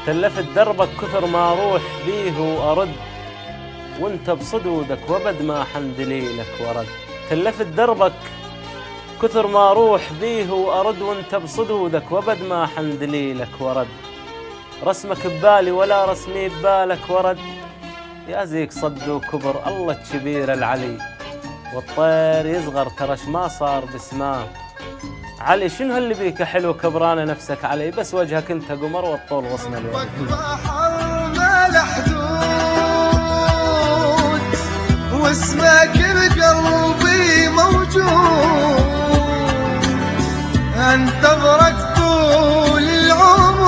تلفت دربك كثر ما اروح بيه وارد، وانت بصدودك وابد ما حندليلك ورد. تلفت دربك كثر ما اروح بيه وارد، وانت بصدودك وابد ما حندليلك ورد. رسمك ببالي ولا رسمي ببالك ورد، يا زيك صد وكبر الله الكبير العلي. والطير يصغر ترش ما صار بسماه. علي شنو اللي بيك حلو كبرانه نفسك علي، بس وجهك انت قمر والطول غصن الوجه. ما له حدود واسمك بقلبي موجود، انتظرك طول العمر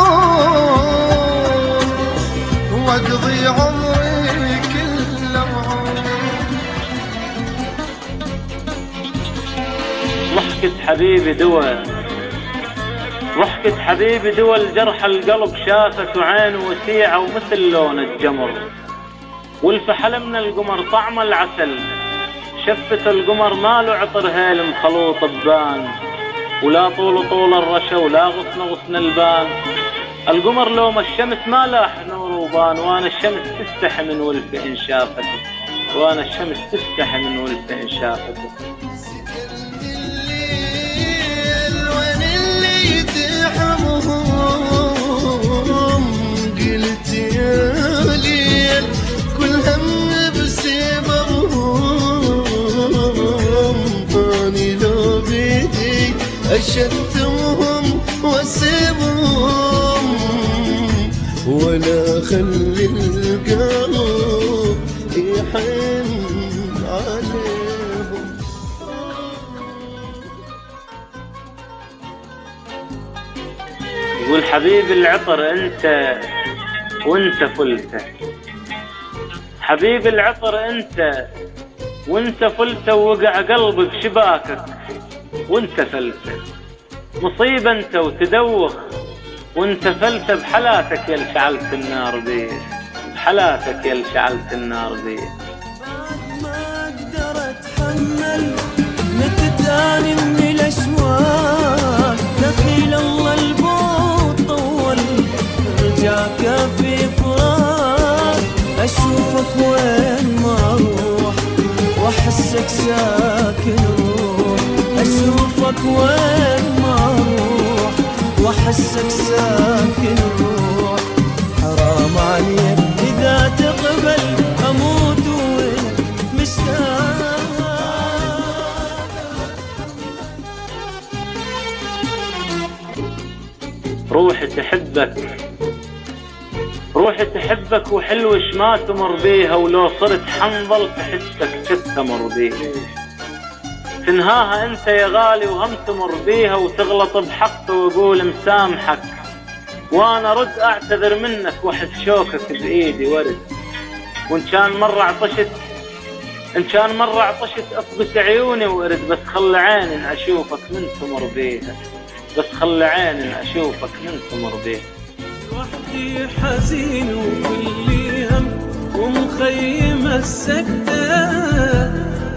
واقضي عمري كله وعود. ضحكة حبيبي ضحكة حبيبي دول جرح القلب شافت، وعينه وسيعة ومثل لون الجمر. والفحل من القمر طعم العسل، شفت القمر ماله عطر هيل مخلوط ببان، ولا طول الرشا ولا غصن البان. القمر لوم الشمس ما لاح نور وبان، وانا الشمس تستحي من ولف ان شافته، وانا الشمس تستحي من ولف ان شافته. قلت يا ليل كل هم بسببهم، اني لو بيدي اشتمهم واسيبهم، ولا خلي القلب يحن عليهم. يقول حبيب العطر انت وانت فلته، حبيب العطر انت وانت فلته، ووقع قلبك شباكك وانت فلته. مصيبة انت وتدوخ وانت فلته، بحلاتك يا شعلت النار بيه، بحلاتك يا شعلت النار بيه. ما اقدر اتحمل متتاني من الاشواق، دخيل الله البوط طول رجاك في فراق. اشوفك وين ما اروح واحسك ساكن روح، اشوفك وين ما اروح واحسك ساكن روح. حرام عليك اذا تقبل اموت وانت مشتاق. روحي تحبك وحلوش ما تمر بيها، ولو صرت حنظل تحسك تتمر بيها. تنهاها انت يا غالي وهم تمر بيها، وتغلط بحقه واقول مسامحك، وانا رد اعتذر منك واحس شوكك بايدي ورد. وان كان مرة عطشت اطبس عيوني وارد، بس خلي عيني اشوفك من تمر بيها، بس خلي عيني اشوفك من تمر بيها. وحدي حزين وكل هم ومخيم السكتة،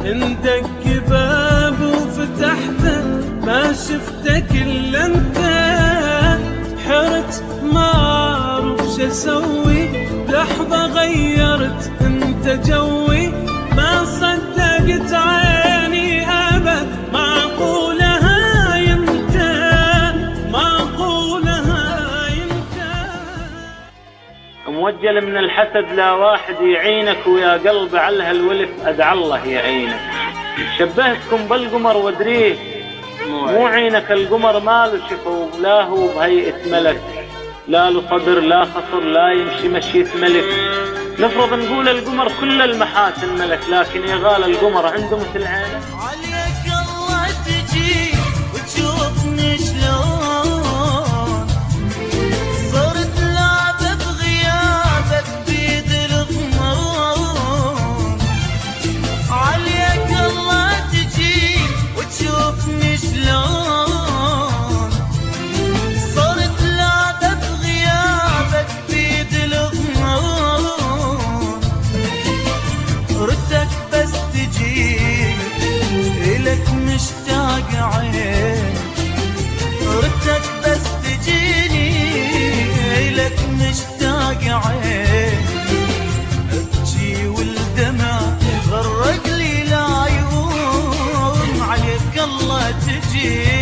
اندق باب وفتحته ما شفتك الا انت. حرت ما اعرف شو اسوي، لحظة غيرت انت جوي. ما صدقت عيني ابد معقولها يمتى، معقولها يمتى. موجل من الحسد لا واحد يعينك، ويا قلب على هالولف ادعى الله يعينك. شبهتكم بالقمر وادريه مو عينك، القمر ماله شفا ولا هو بهيئة ملك، لا له صدر لا خصر لا يمشي مشية ملك. نفرض نقول القمر كل المحاسن ملك، لكن يا غال القمر عنده مثل عينك. عليك الله تجي وتشوفني شلون صرت لعبة بغيابك بيد الغمرون. عليك الله تجي وتشوفني شلون صرت لعبة بغيابك بيد الغمرون. ردك بس تجي تجي